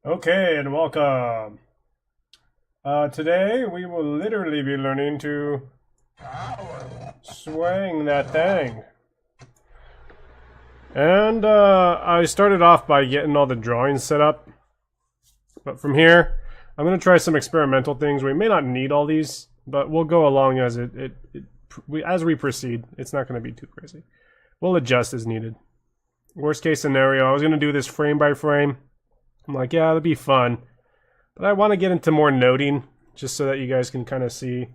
Okay, and welcome. Today we will literally be learning to swing that thing. And I started off by getting all the drawings set up. But from here, I'm going to try some experimental things. We may not need all these, but we'll go along as as we proceed. It's not going to be too crazy. We'll adjust as needed. Worst case scenario, I was going to do this frame by frame. I'm like, yeah, it'll be fun. But I want to get into more noting, just so that you guys can kind of see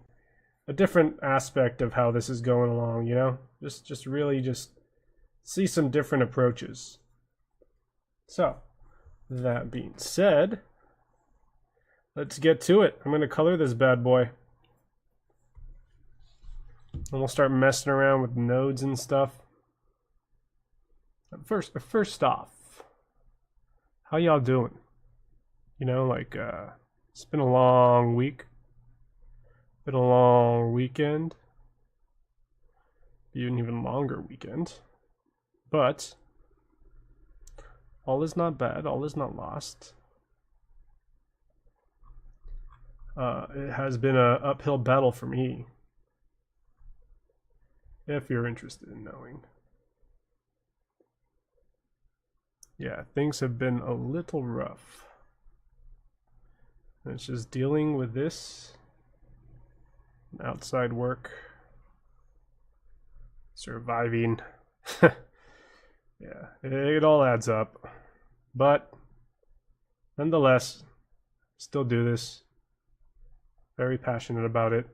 a different aspect of how this is going along, you know? Just really see some different approaches. So, that being said, let's get to it. I'm going to color this bad boy. And we'll start messing around with nodes and stuff. First off, how y'all doing? You know, like, it's been a long week. Been a long weekend. Be an even longer weekend. But all is not bad. All is not lost. It has been an uphill battle for me. If you're interested in knowing. Yeah, things have been a little rough. It's just dealing with this, outside work, surviving. Yeah, it all adds up. But nonetheless, still do this. Very passionate about it.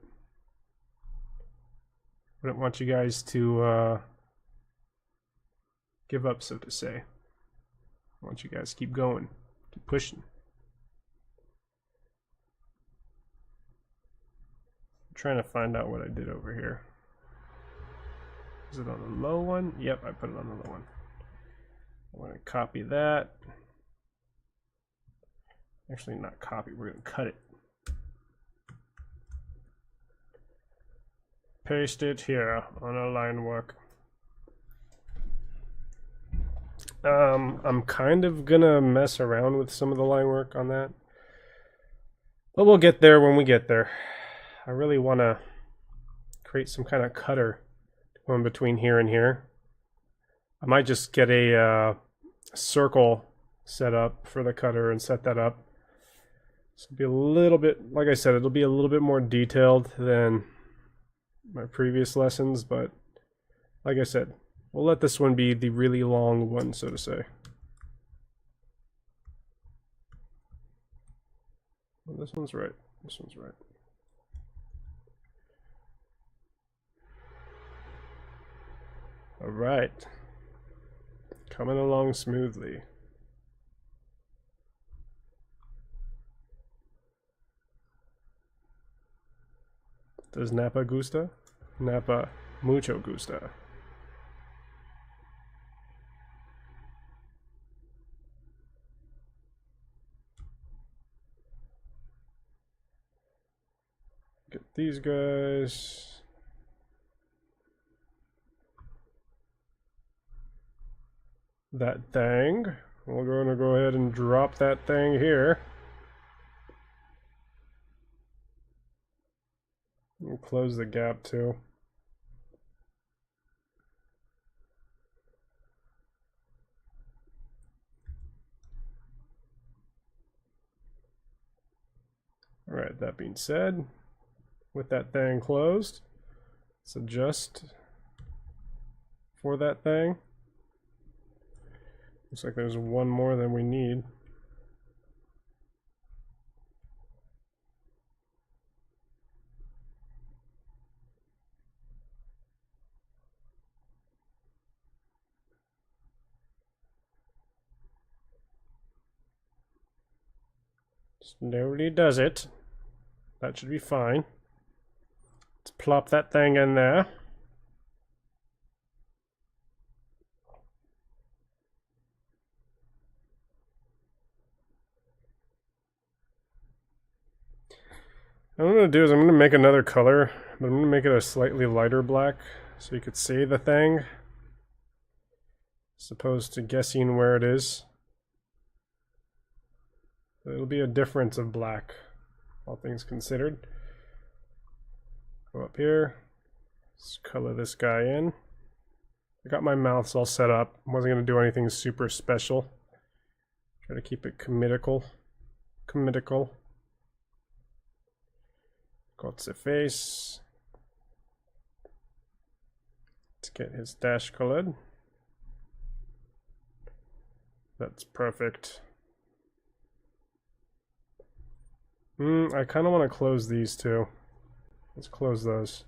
Wouldn't want you guys to give up, so to say. I want you guys to keep going, keep pushing. Trying to find out what I did over here. Is it on the low one? Yep, I put it on the low one. I want to copy that. Actually, not copy, we're going to cut it. Paste it here on our line work. I'm kind of gonna mess around with some of the line work on that. But we'll get there when we get there. I really want to create some kind of cutter going between here and here. I might just get a circle set up for the cutter and set that up. So it'll be a little bit, like I said, it'll be a little bit more detailed than my previous lessons, but like I said, we'll let this one be the really long one, so to say. Well, this one's right. This one's right. All right. Coming along smoothly. Does Napa gusta? Napa mucho gusta. Get these guys. That thing. We're going to go ahead and drop that thing here. And close the gap too. Alright, that being said, with that thing closed, let's adjust for that thing. Looks like there's one more than we need. Nobody does it. That should be fine. Let's plop that thing in there. What I'm going to do is I'm going to make another color, but I'm going to make it a slightly lighter black so you could see the thing as opposed to guessing where it is. So it'll be a difference of black, all things considered. Go up here. Let's color this guy in. I got my mouths all set up. Wasn't going to do anything super special. Try to keep it comedical. Got the face. Let's get his dash colored. That's perfect. I kind of want to close these two. Let's close those.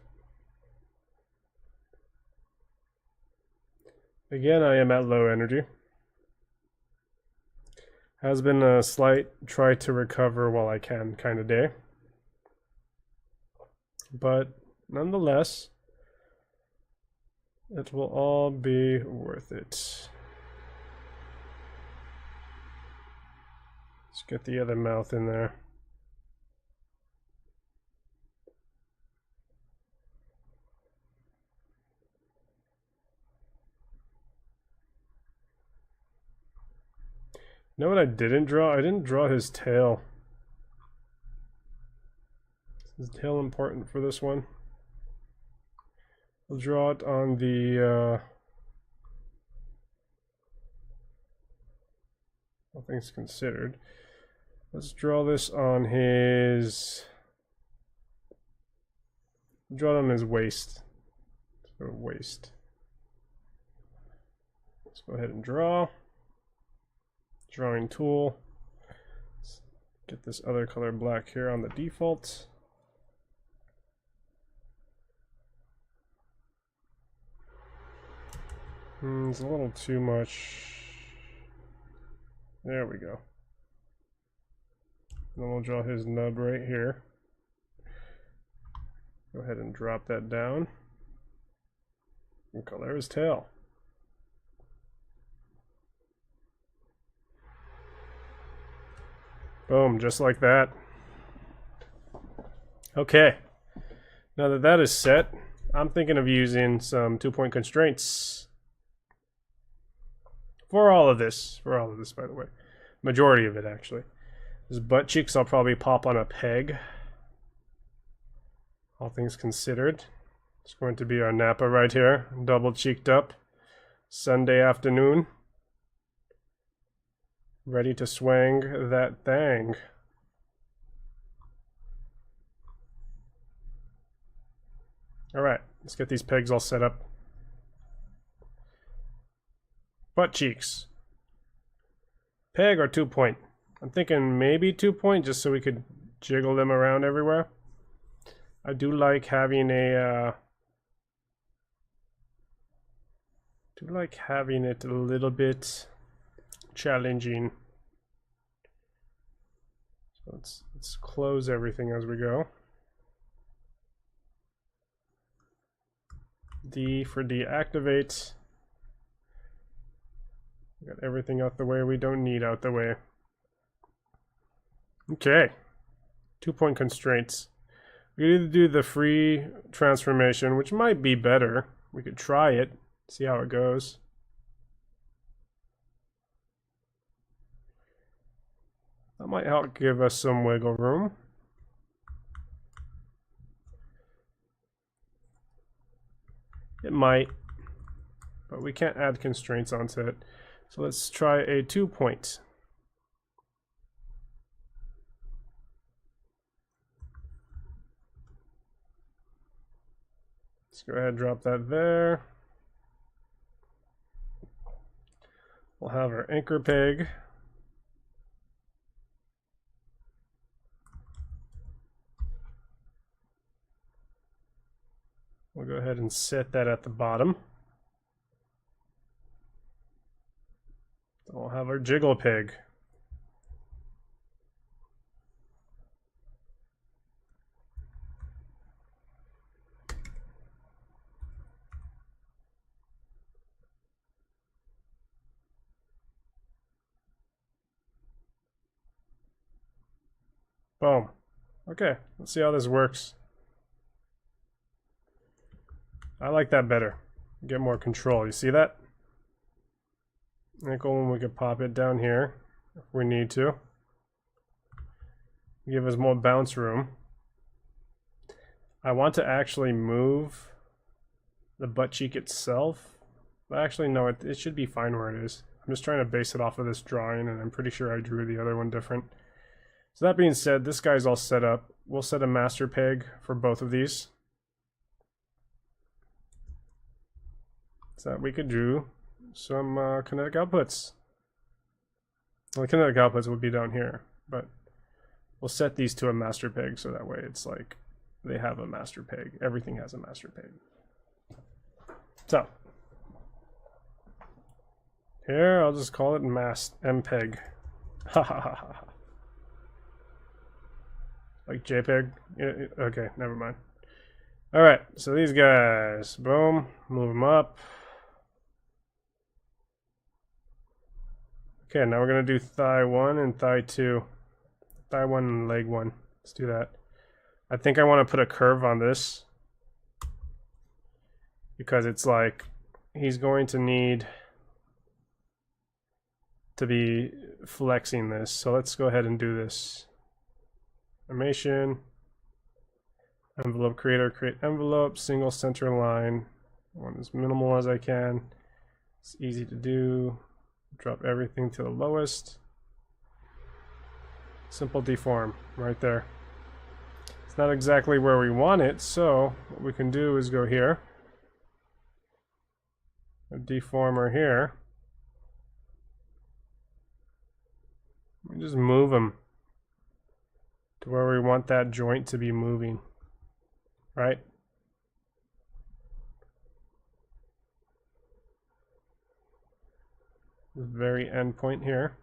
Again, I am at low energy. Has been a slight try to recover while I can kind of day. But nonetheless, it will all be worth it. Let's get the other mouth in there. You know what I didn't draw? I didn't draw his tail. Is his tail important for this one? I'll draw it on the all things considered. Let's draw this on his, draw it on his waist. So waist. Let's go ahead and draw. Drawing tool. Let's get this other color black here on the default. It's a little too much. There we go. Then we'll draw his nub right here. Go ahead and drop that down. And color his tail. Boom, just like that. Okay. Now that that is set, I'm thinking of using some 2-point constraints. For all of this, by the way. Majority of it, actually. His butt cheeks I'll probably pop on a peg. All things considered. It's going to be our Napa right here. Double cheeked up. Sunday afternoon. Ready to swang that thing. Alright, let's get these pegs all set up. Butt cheeks. Peg or 2-point? I'm thinking maybe 2-point just so we could jiggle them around everywhere. I do like having a it a little bit challenging. So let's close everything as we go. D for deactivate. Got everything out the way we don't need out the way. Okay. 2-point constraints. We could either do the free transformation, which might be better. We could try it, see how it goes. That might help give us some wiggle room. It might, but we can't add constraints onto it. So let's try a 2-point. Let's go ahead and drop that there. We'll have our anchor peg. We'll go ahead and set that at the bottom. We'll have our jiggle peg. Boom. Okay, let's see how this works. I like that better. Get more control. You see that? Ankle, and we could pop it down here if we need to. give us more bounce room. I want to actually move the butt cheek itself. But actually, no, it should be fine where it is. I'm just trying to base it off of this drawing, and I'm pretty sure I drew the other one different. So that being said, this guy's all set up. We'll set a master peg for both of these, so that we could do some kinetic outputs. Well, the kinetic outputs would be down here, but we'll set these to a master peg, so that way it's like they have a master peg. Everything has a master peg. So here, I'll just call it MPEG. Ha ha ha ha. Like JPEG? Yeah, okay, never mind. Alright, so these guys, boom, move them up. Okay, now we're going to do thigh 1 and thigh 2. Thigh 1 and leg 1. Let's do that. I think I want to put a curve on this, because it's like he's going to need to be flexing this. So let's go ahead and do this. Animation, envelope creator, create envelope, single center line. I want as minimal as I can. It's easy to do. Drop everything to the lowest. Simple deform right there. It's not exactly where we want it, so what we can do is go here. A deformer here. We just move them to where we want that joint to be moving, right? The very end point here.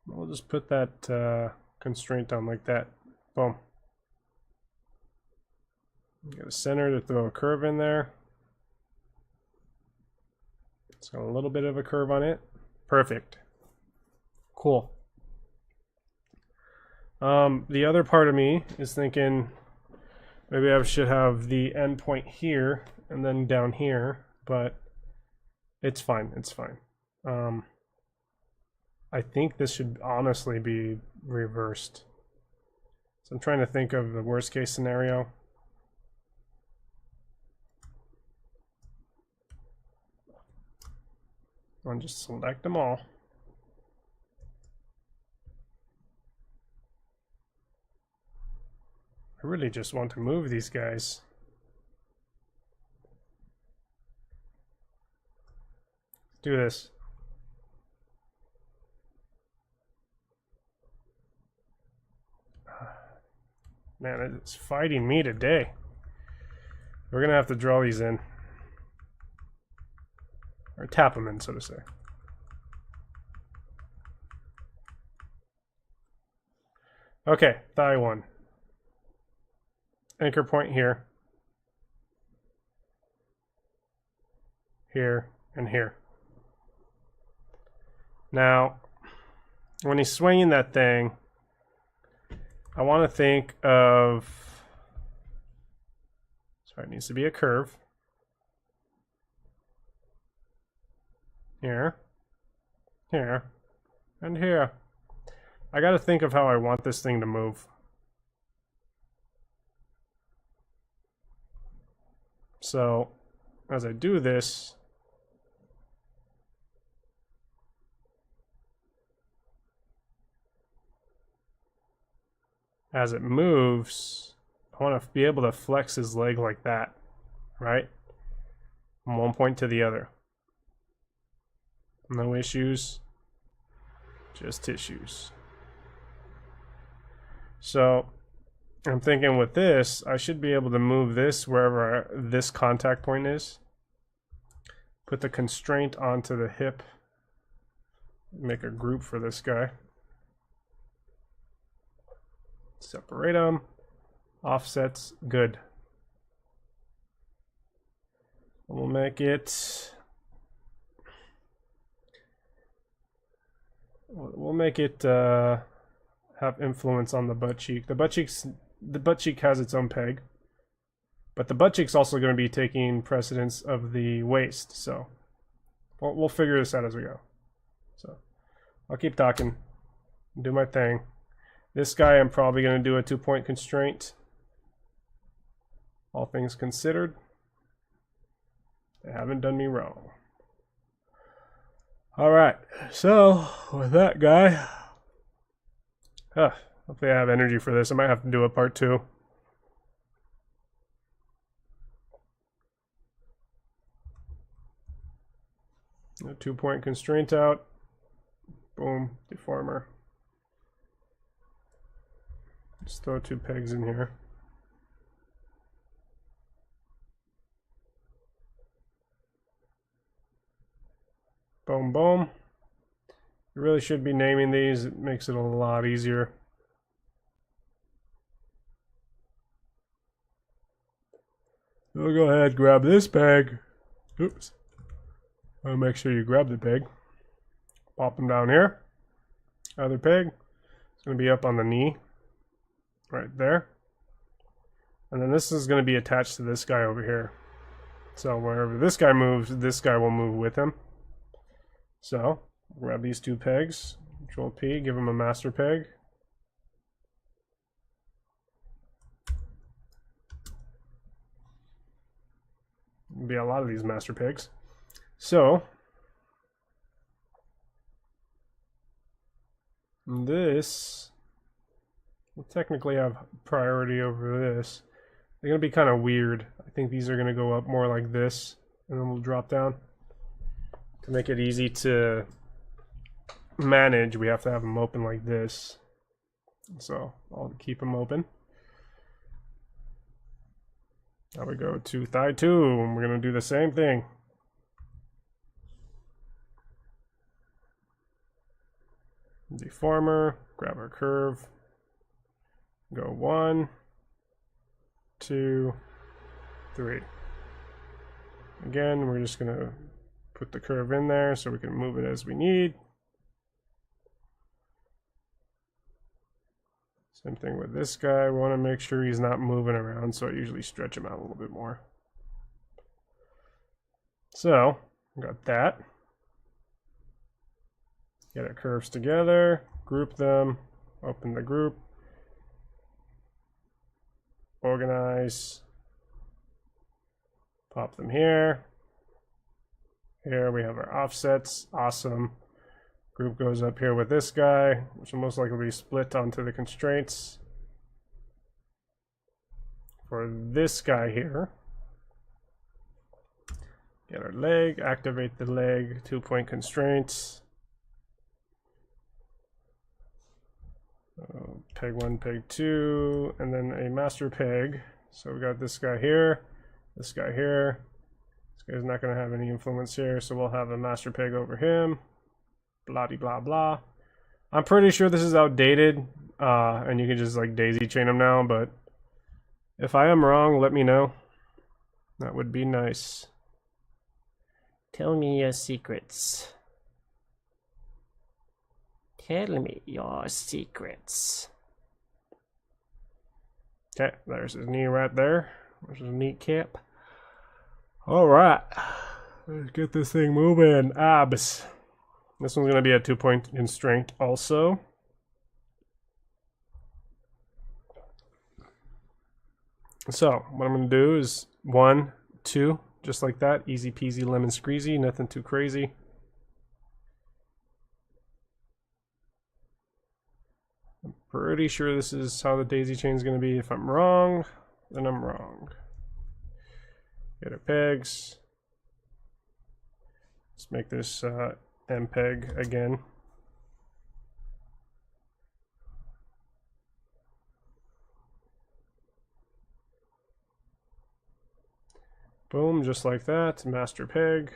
We'll just put that constraint on like that. Boom. Get a center to throw a curve in there. It's got a little bit of a curve on it. Perfect. Cool. The other part of me is thinking maybe I should have the end point here and then down here, but it's fine. It's fine. I think this should honestly be reversed. So I'm trying to think of the worst case scenario. I'll just select them all. I really just want to move these guys. Let's do this. Man, it's fighting me today. We're gonna have to draw these in. Or tap them in, so to say. Okay, thigh 1. Anchor point here. Here and here. Now, when he's swinging that thing, I want to think of... Sorry, it needs to be a curve. Here, here, and here. I gotta think of how I want this thing to move. So, as I do this, as it moves, I want to be able to flex his leg like that, right? From one point to the other. No issues, just tissues. So I'm thinking with this, I should be able to move this wherever this contact point is. Put the constraint onto the hip. Make a group for this guy. Separate them. Offsets, good. We'll make it... We'll make it have influence on the butt cheek. The butt cheek has its own peg, but the butt cheek's also going to be taking precedence of the waist. So we'll figure this out as we go. So I'll keep talking. Do my thing. This guy I'm probably going to do a 2-point constraint. All things considered. They haven't done me wrong. Alright, so with that guy, hopefully I have energy for this. I might have to do a part 2. A 2-point constraint out. Boom, deformer. Just throw 2 pegs in here. Boom, boom. You really should be naming these. It makes it a lot easier. So go ahead, grab this peg. Oops. I'll make sure you grab the peg. Pop them down here. Other peg. It's going to be up on the knee. Right there. And then this is going to be attached to this guy over here. So wherever this guy moves, this guy will move with him. So, grab these 2 pegs, Control P, give them a master peg. There'll be a lot of these master pegs. So, this will technically have priority over this. They're going to be kind of weird. I think these are going to go up more like this, and then we'll drop down. To make it easy to manage, we have to have them open like this. So I'll keep them open. Now we go to thigh 2, and we're going to do the same thing. Deformer, grab our curve. Go 1, 2, 3. Again, we're just going to put the curve in there so we can move it as we need. Same thing with this guy. We want to make sure he's not moving around, so I usually stretch him out a little bit more. So, got that. Get our curves together, group them, open the group, organize, pop them here. Here we have our offsets, awesome. Group goes up here with this guy, which will most likely be split onto the constraints. For this guy here, get our leg, activate the leg, 2-point constraints. Peg 1, peg 2, and then a master peg. So we got this guy here, this guy here. This guy's not going to have any influence here, so we'll have a master peg over him. Blah de blah blah. I'm pretty sure this is outdated, and you can just like daisy chain them now, but if I am wrong, let me know. That would be nice. Tell me your secrets. Tell me your secrets. Okay, there's his knee right there. There's his kneecap. Alright, let's get this thing moving. Abs. This one's going to be a 2-point constraint also. So, what I'm going to do is 1, 2, just like that. Easy peasy lemon squeezy, nothing too crazy. I'm pretty sure this is how the daisy chain is going to be. If I'm wrong, then I'm wrong. Get our pegs. Let's make this MPEG again. Boom, just like that. Master peg.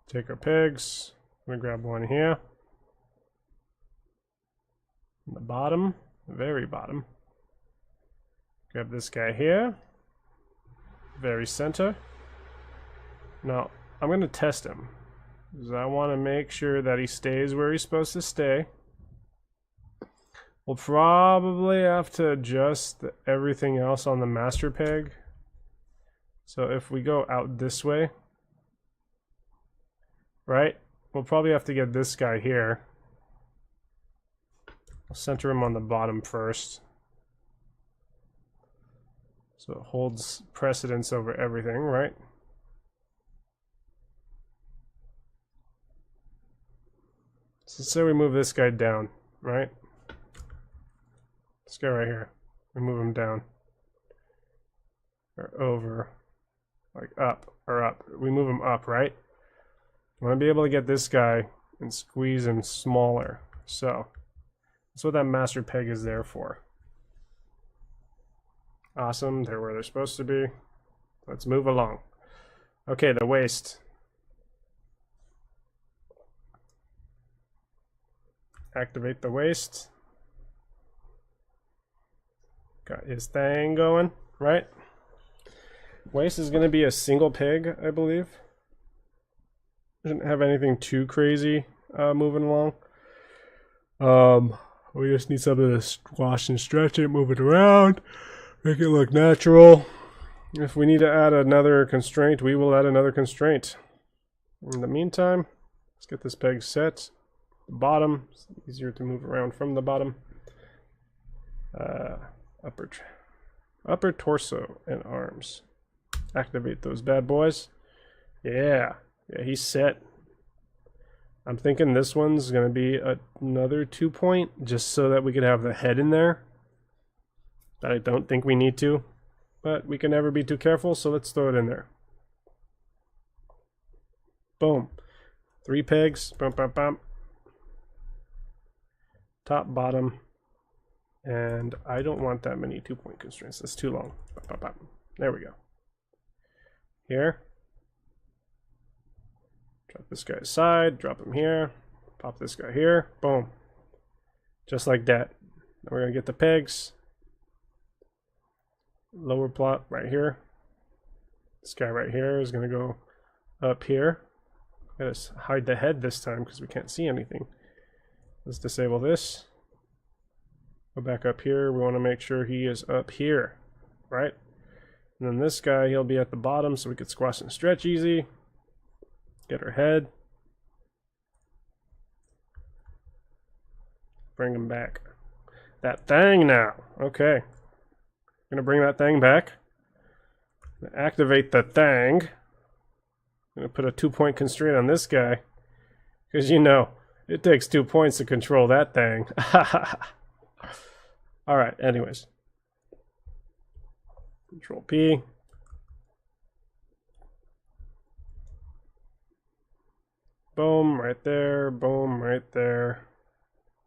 Take our pegs. I'm gonna grab one here. On the bottom, the very bottom. Grab this guy here. Very center. Now, I'm gonna test him, because I want to make sure that he stays where he's supposed to stay. We'll probably have to adjust everything else on the master peg. So if we go out this way, right, we'll probably have to get this guy here. I'll center him on the bottom first, so it holds precedence over everything, right? So say we move this guy down, right? This guy right here, we move him down, or over, like up, or up. We move him up, right? I want to be able to get this guy and squeeze him smaller. So that's what that master peg is there for. Awesome, they're where they're supposed to be. Let's move along. Okay, the waist. Activate the waist. Got his thing going, right? Waist is going to be a single peg, I believe. Shouldn't have anything too crazy moving along. We just need something to squash and stretch it, move it around, make it look natural. If we need to add another constraint, we will add another constraint. In the meantime, let's get this peg set. The bottom, it's easier to move around from the bottom. Upper torso and arms. Activate those bad boys. Yeah, he's set. I'm thinking this one's going to be another 2-point, just so that we could have the head in there. But I don't think we need to. But we can never be too careful, so let's throw it in there. Boom. 3 pegs. Bump, bump, bump. Top, bottom. And I don't want that many 2-point constraints. That's too long. Bump, bump, bump. There we go. Here. Drop this guy aside, drop him here, pop this guy here, boom. Just like that. Now we're going to get the pegs. Lower plot right here. This guy right here is going to go up here. Let's hide the head this time because we can't see anything. Let's disable this. Go back up here. We want to make sure he is up here, right? And then this guy, he'll be at the bottom so we could squash and stretch easy. Get her head. Bring him back. That thing now. Okay. Gonna bring that thing back. Gonna activate the thing. Gonna put a 2-point constraint on this guy. Because you know, it takes 2 points to control that thing. Alright, anyways. Control P. Boom, right there. Boom, right there.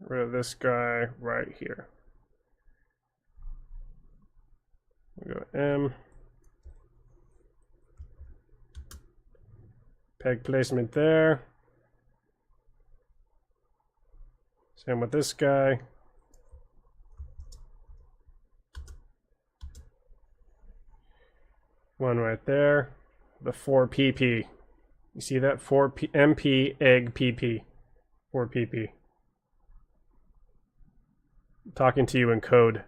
Get rid of this guy right here. We go M. Peg placement there. Same with this guy. One right there. The 4 PP. You see that? 4 MP egg PP. 4 PP. I'm talking to you in code.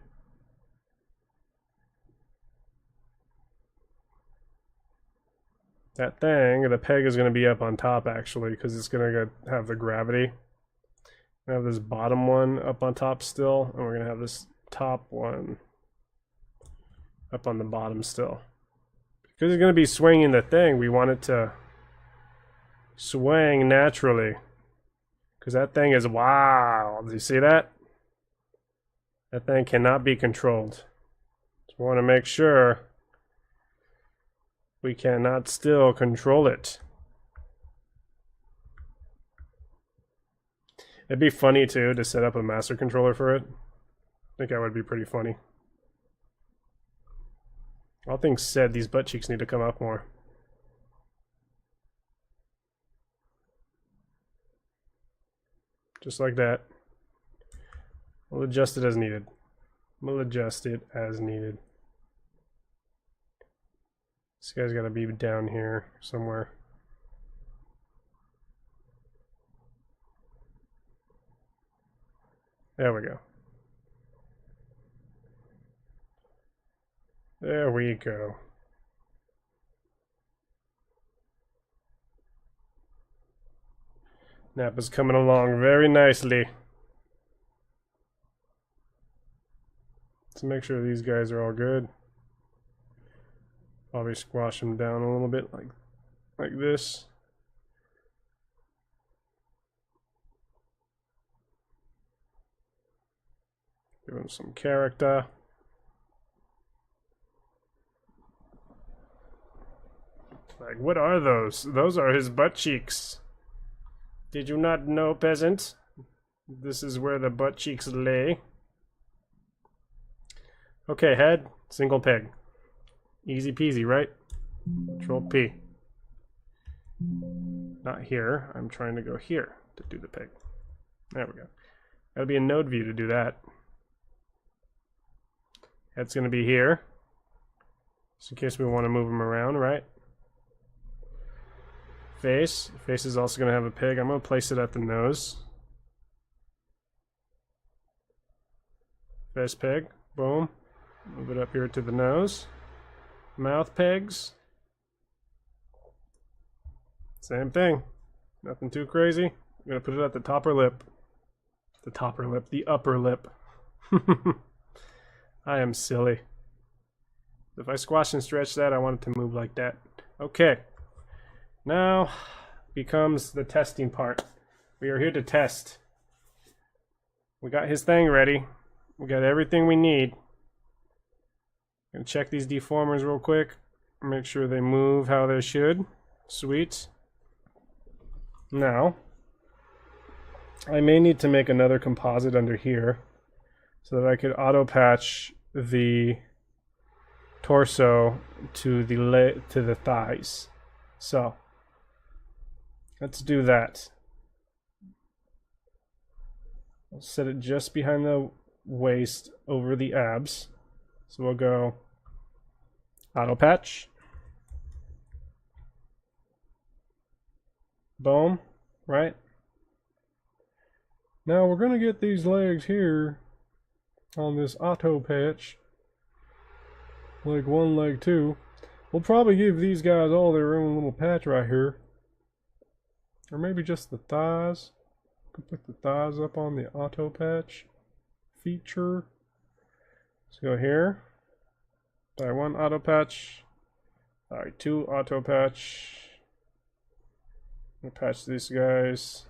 That thing, the peg is going to be up on top actually, because it's going to have the gravity. We have this bottom one up on top still, and we're going to have this top one up on the bottom still. Because it's going to be swinging the thing, we want it to swing naturally. Because that thing is wild. Do you see that? That thing cannot be controlled. So we want to make sure we cannot still control it. It'd be funny too to set up a master controller for it. I think that would be pretty funny. All things said, these butt cheeks need to come up more. Just like that. We'll adjust it as needed. We'll adjust it as needed. This guy's got to be down here somewhere. There we go. There we go. Nappa's coming along very nicely. Let's make sure these guys are all good. Probably squash them down a little bit like this. Give him some character. Like, what are those? Those are his butt cheeks. Did you not know, peasant? This is where the butt cheeks lay. Okay, head, single peg. Easy peasy, right? Control P. Not here. I'm trying to go here to do the peg. There we go. Gotta be in node view to do that. Head's gonna be here. Just in case we want to move him around, right? Face. Face is also gonna have a peg. I'm gonna place it at the nose. Face peg. Boom. Move it up here to the nose. Mouth pegs. Same thing. Nothing too crazy. I'm gonna put it at the topper lip. The topper lip. The upper lip. I am silly. If I squash and stretch that, I want it to move like that. Okay. Now becomes the testing part. We are here to test. We got his thing ready. We got everything we need. Gonna check these deformers real quick. Make sure they move how they should. Sweet. Now, I may need to make another composite under here so that I could auto patch the torso to the thighs. So, let's do that. I'll set it just behind the waist over the abs. So we'll go auto patch. Boom, right? Now we're gonna get these legs here on this auto patch. Leg 1, leg 2. We'll probably give these guys all their own little patch right here. Or maybe just the thighs. Could put the thighs up on the auto patch feature. Let's go here. Die 1 auto patch. Die 2 auto patch. I'm gonna patch these guys.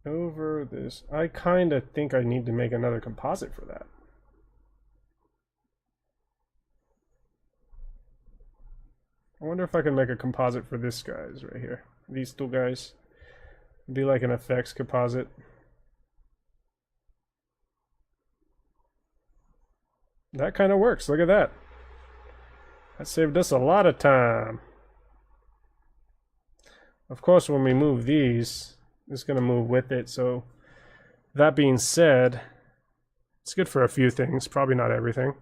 Over this. I kind of think I need to make another composite for that. I wonder if I can make a composite for this guys right here. These two guys. Be like an effects composite. That kind of works. Look at that. That saved us a lot of time. Of course, when we move these, it's going to move with it. So, that being said, it's good for a few things. Probably not everything.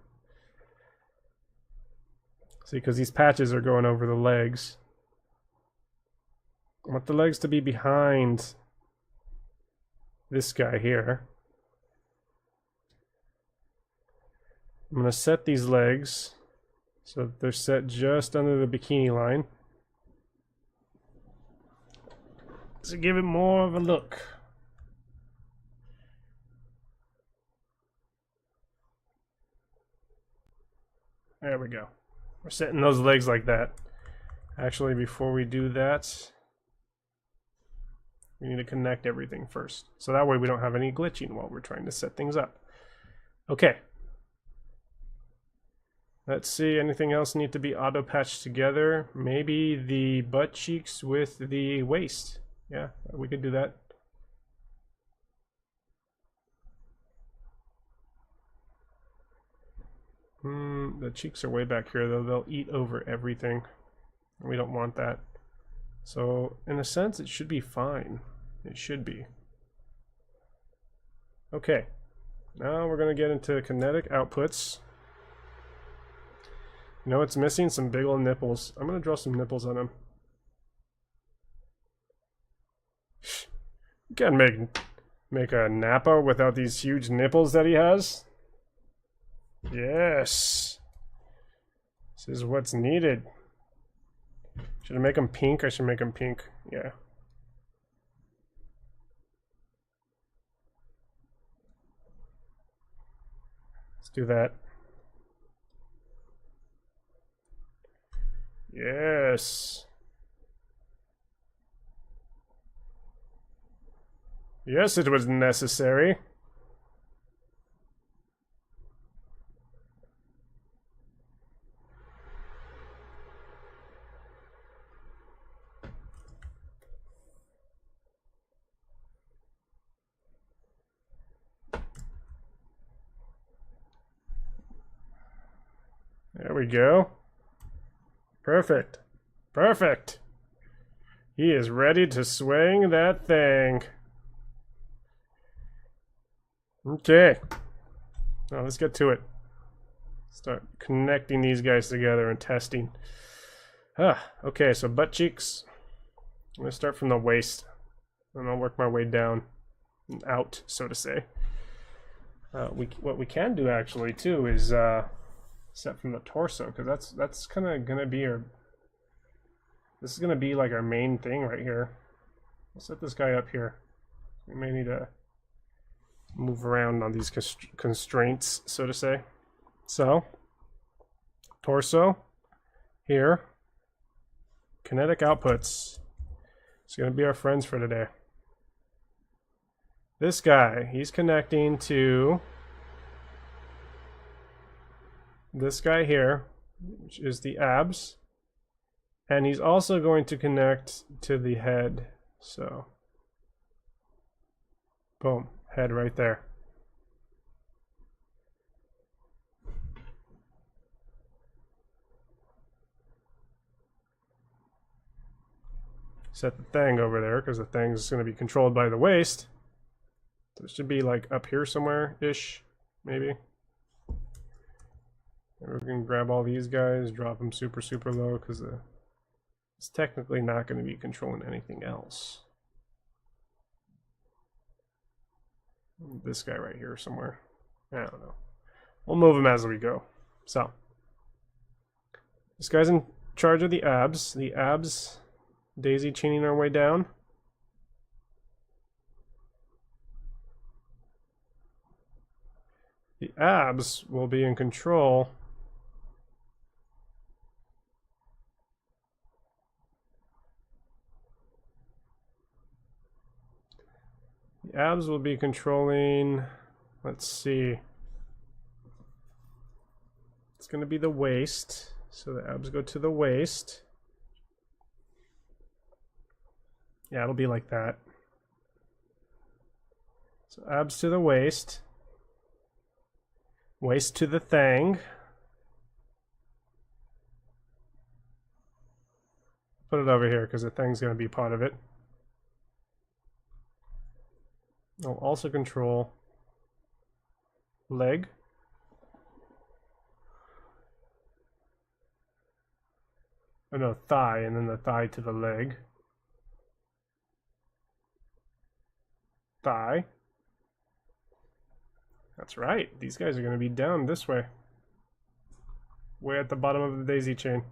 See, because these patches are going over the legs. I want the legs to be behind this guy here. I'm going to set these legs so that they're set just under the bikini line. To give it more of a look. There we go. We're setting those legs like that. Actually, before we do that, we need to connect everything first. So that way we don't have any glitching while we're trying to set things up. Okay. Let's see, anything else need to be auto patched together? Maybe the butt cheeks with the waist. Yeah, we could do that. The cheeks are way back here though. They'll eat over everything. We don't want that. So, in a sense, it should be fine. It should be. Okay. Now we're going to get into kinetic outputs. You know what's missing? Some big old nipples. I'm going to draw some nipples on him. You can't make Make a Nappa without these huge nipples that he has. Yes. This is what's needed. Should I make him pink? I should make him pink. Yeah. Let's do that. Yes. Yes, it was necessary. There we go. Perfect. Perfect. He is ready to swing that thing. Okay. Now let's get to it. Start connecting these guys together and testing. Okay, so butt cheeks. I'm gonna start from the waist, and I'll work my way down and out, so to say. What we can do actually too is set from the torso, because that's kind of gonna be our. This is gonna be like our main thing right here. I'll set this guy up here. We may need to move around on these constraints, so to say. So, torso here. Kinetic outputs. It's gonna be our friends for today. This guy, he's connecting to this guy here, which is the abs, and he's also going to connect to the head. So, boom, head right there. Set the thing over there, because the thing's going to be controlled by the waist. So it should be like up here somewhere-ish, maybe. And we can grab all these guys, drop them super, super low, because it's technically not going to be controlling anything else. This guy right here somewhere. I don't know. We'll move him as we go. So, this guy's in charge of the abs. The abs, daisy chaining our way down. The abs will be in control the abs will be controlling, let's see, it's going to be the waist, so the abs go to the waist. Yeah, it'll be like that. So abs to the waist. Waist to the thing. Put it over here because the thing's going to be part of it. I'll also control leg. Oh no, thigh, and then the thigh to the leg. Thigh. That's right, these guys are going to be down this way. Way at the bottom of the daisy chain.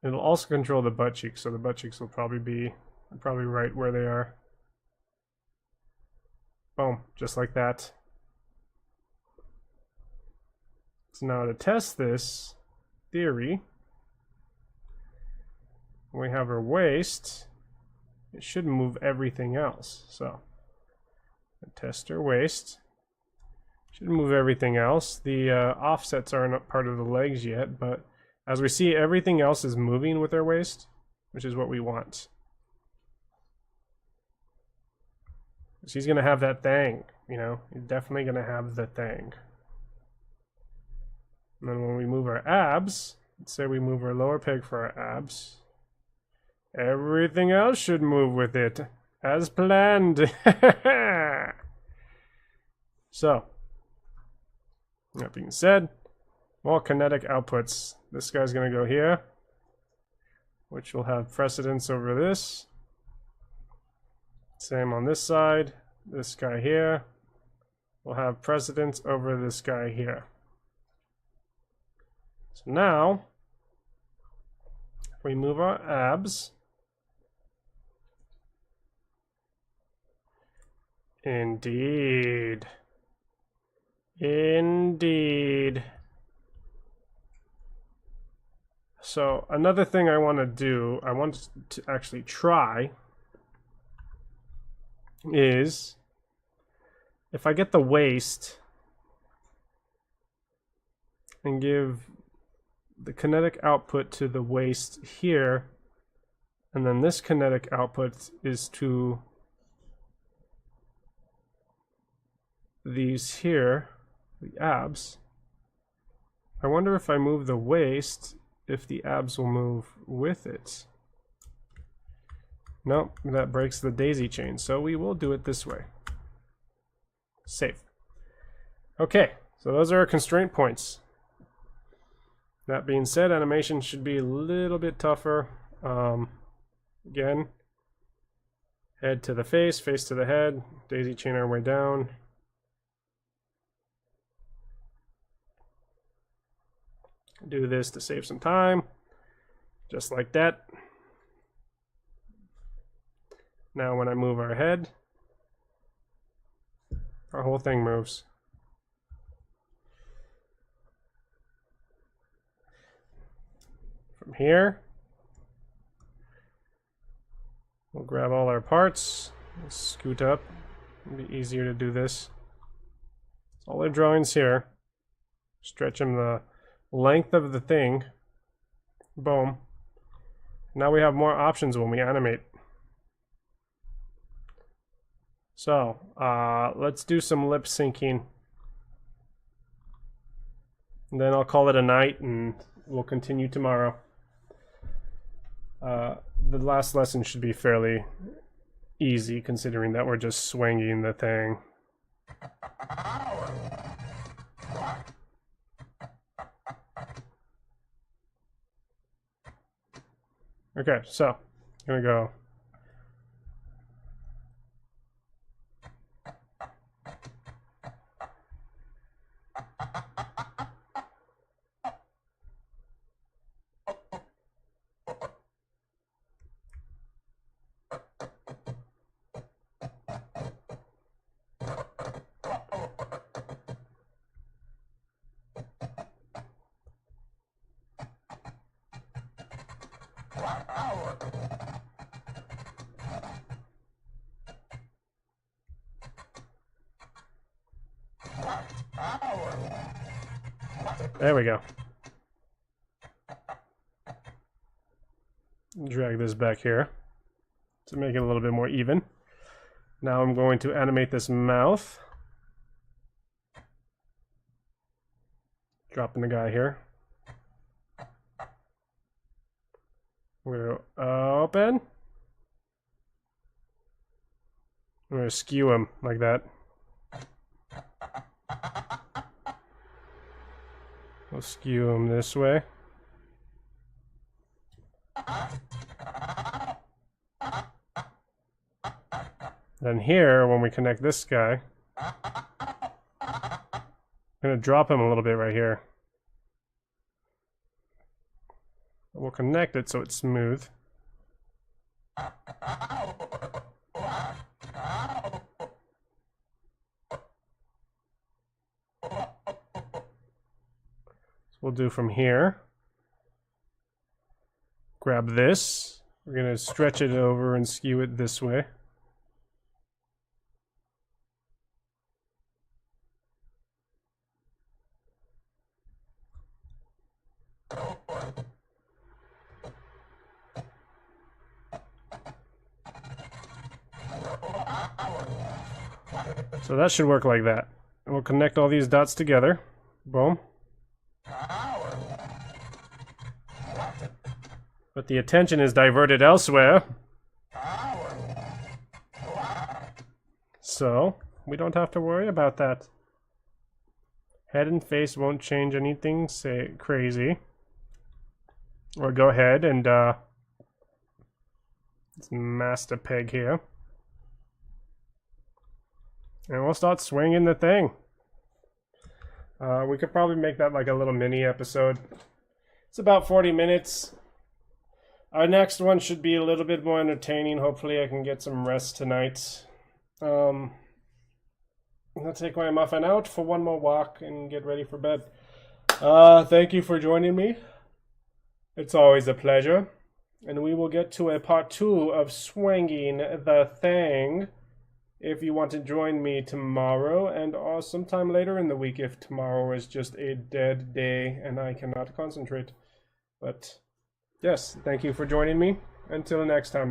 It'll also control the butt cheeks, so the butt cheeks will probably be right where they are. Boom, just like that. So now to test this theory, we have our waist. It should move everything else. So test our waist. Should move everything else. The offsets aren't part of the legs yet, but as we see, everything else is moving with our waist, which is what we want. So he's going to have that thing, you know, he's definitely going to have the thing. And then when we move our abs, let's say we move our lower peg for our abs, everything else should move with it, as planned. So, that being said, more kinetic outputs. This guy's going to go here, which will have precedence over this. Same on this side. This guy here will have precedence over this guy here. So now, if we move our abs, indeed. Indeed. So another thing I want to do, I want to actually try, is if I get the waist and give the kinetic output to the waist here, and then this kinetic output is to these here, the abs. I wonder if I move the waist, if the abs will move with it. Nope, that breaks the daisy chain, so we will do it this way. Safe. Okay, so those are our constraint points. That being said, animation should be a little bit tougher. Again, head to the face, face to the head, daisy chain our way down. Do this to save some time, just like that. Now when I move our head, our whole thing moves. From here, we'll grab all our parts, scoot up. It'll be easier to do this. All our drawings here. Stretch them the length of the thing. Boom. Now we have more options when we animate. So, let's do some lip syncing. And then I'll call it a night and we'll continue tomorrow. The last lesson should be fairly easy considering that we're just swinging the thing. Okay, so here we go. There we go. Drag this back here to make it a little bit more even. Now I'm going to animate this mouth. Dropping the guy here. We're going to open. I'm going to skew him like that. We'll skew him this way. Then here, when we connect this guy, I'm going to drop him a little bit right here. We'll connect it so it's smooth. We'll do from here. Grab this. We're going to stretch it over and skew it this way. So that should work like that. And we'll connect all these dots together. Boom. But the attention is diverted elsewhere. So, we don't have to worry about that. Head and face won't change anything, say, crazy. Or go ahead and let's master peg here. And we'll start swinging the thing. We could probably make that like a little mini episode. It's about 40 minutes. Our next one should be a little bit more entertaining. Hopefully I can get some rest tonight. I'm gonna take my muffin out for one more walk and get ready for bed. Thank you for joining me. It's always a pleasure. And we will get to a part 2 of swinging the thing if you want to join me tomorrow and or sometime later in the week if tomorrow is just a dead day and I cannot concentrate. But yes, thank you for joining me. Until next time.